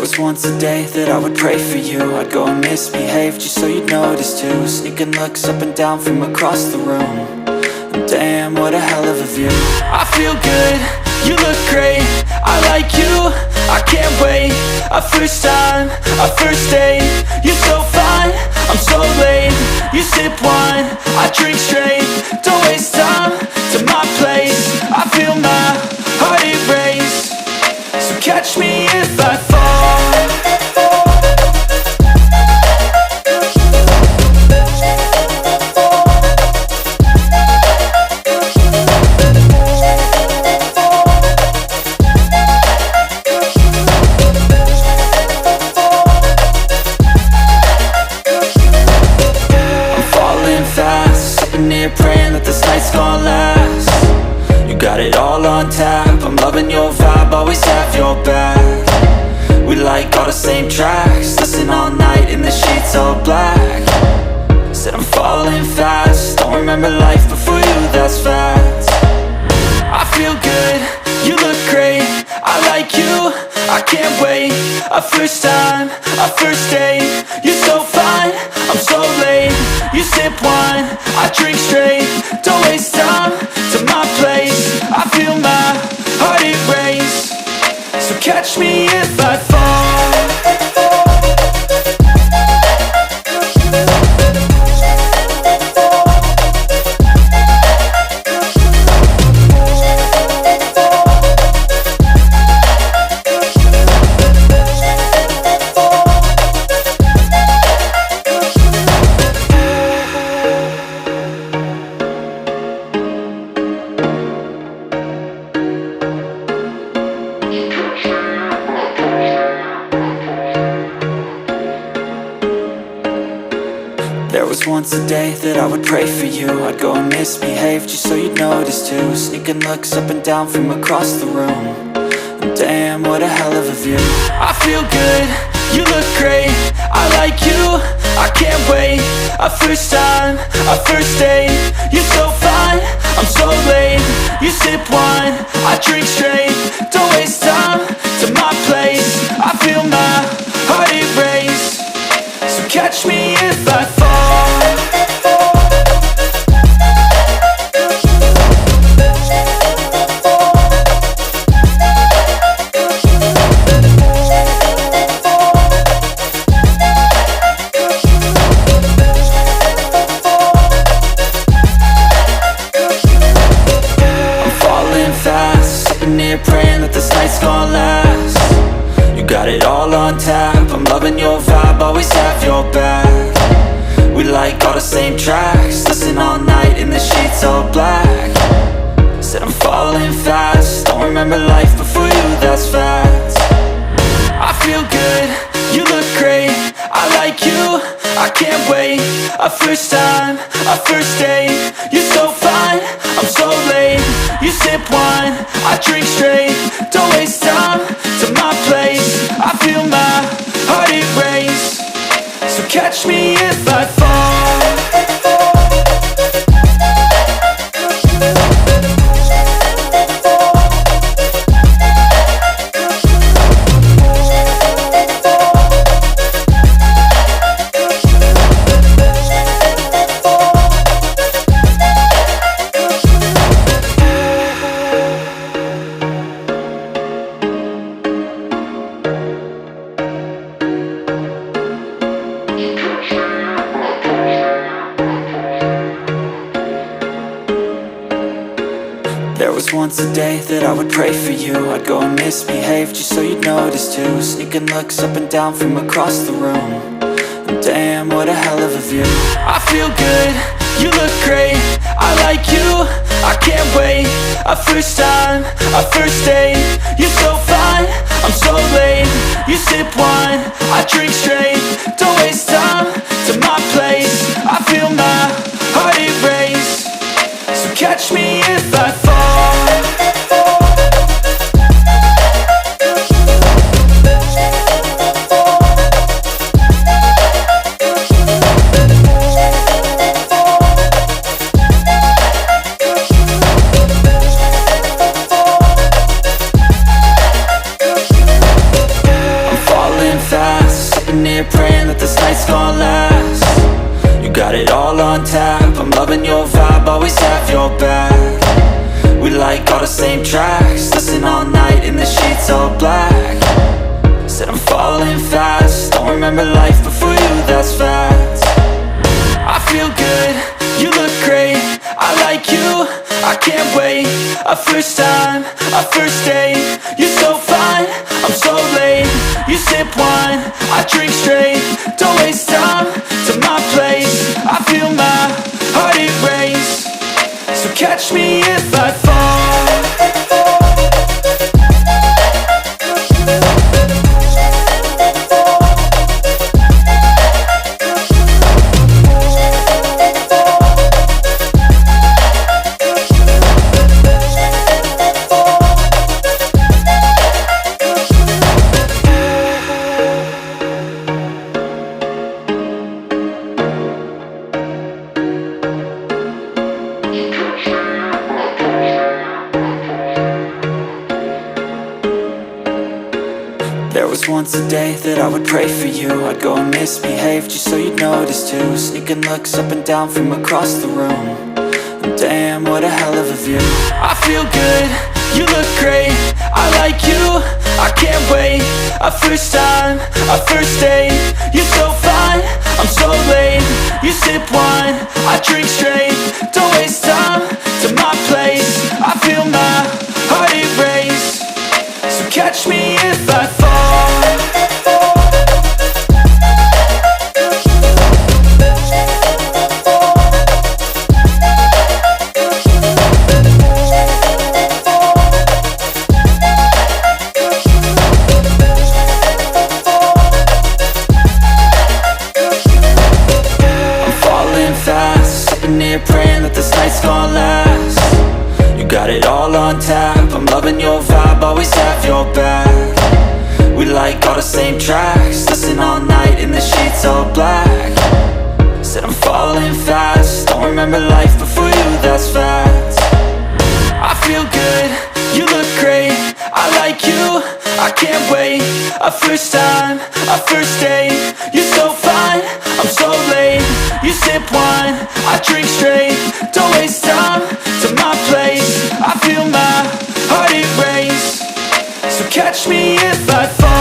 was once a day that I would pray for you. I'd go and misbehave just so you'd notice too. Sneaking looks up and down from across the room. And damn, what a hell of a view. I feel good, you look great, I like you, I can't wait. A first time, a first date, you're so fine, I'm so late. You sip wine, I drink straight. Don't waste time to my place. I feel my heart erase. So catch me if I fall. Praying that this night's gonna last. You got it all on tap, I'm loving your vibe, always have your back. We like all the same tracks, listen all night in the sheets all black. Said I'm falling fast, don't remember life before you, that's fact. I feel good, you look great, I like you, I can't wait. A first time, a first date, you're so fine, I'm so late. You sip wine, I drink straight. Don't waste time to my place. I feel my heart erase. So catch me if I fall. There was once a day that I would pray for you. I'd go and misbehave just so you'd notice too. Sneaking looks up and down from across the room. And damn, what a hell of a view. I feel good, you look great, I like you, I can't wait. A first time, a first date, you're so fine, I'm so late. You sip wine, I drink straight. Don't waste time to my place. I feel my heart erase. So catch me if I fall. Praying that this night's gonna last. You got it all on tap, I'm loving your vibe, always have your back. We like all the same tracks, listen all night in the sheets all black. Said I'm falling fast, don't remember life before you, that's fact. I feel good, you look great, I like you, I can't wait. A first time, a first date, you're so fine, I'm so late. You sip wine, I drink straight. Don't waste time to my place. I feel my heart erase. So catch me if I fall. There was once a day that I would pray for you. I'd go and misbehave just so you'd notice too. Sneaking looks up and down from across the room. And damn, what a hell of a view. I feel good, you look great, I like you, I can't wait. A first time, a first date, you're so fine, I'm so late. You sip wine, I drink straight. Don't waste time to my place. I feel my heart erase. So catch me if I fall. on tap. I'm loving your vibe, always have your back. We like all the same tracks, listen all night in the sheets all black. Said I'm falling fast, don't remember life before you, that's fact. I feel good, you look great, I like you, I can't wait. A first time, a first date, you're so fine, I'm so late. You sip wine, I drink straight, don't waste time to my place. I feel my heart it race, so catch me if I fall. There was once a day that I would pray for you. I'd go and misbehave just so you'd notice too. Sneaking looks up and down from across the room, and damn, what a hell of a view. I feel good, you look great, I like you, I can't wait. A first time, a first date, you're so fine, I'm so late. You sip wine, I drink straight, don't waste time to my place. I feel my heart it race, so catch me if I fall. Sitting here praying that this night's gonna last. You got it all on tap, I'm loving your vibe, always have your back. We like all the same tracks, listen all night in the sheets all black. Said I'm falling fast, don't remember life before you, that's fact. I feel good, you look great, I like you, I can't wait. A first time, a first date, you're so fine, I'm so late. You sip wine, I drink straight, don't waste time to my place. I feel my heart it race, so catch me if I fall.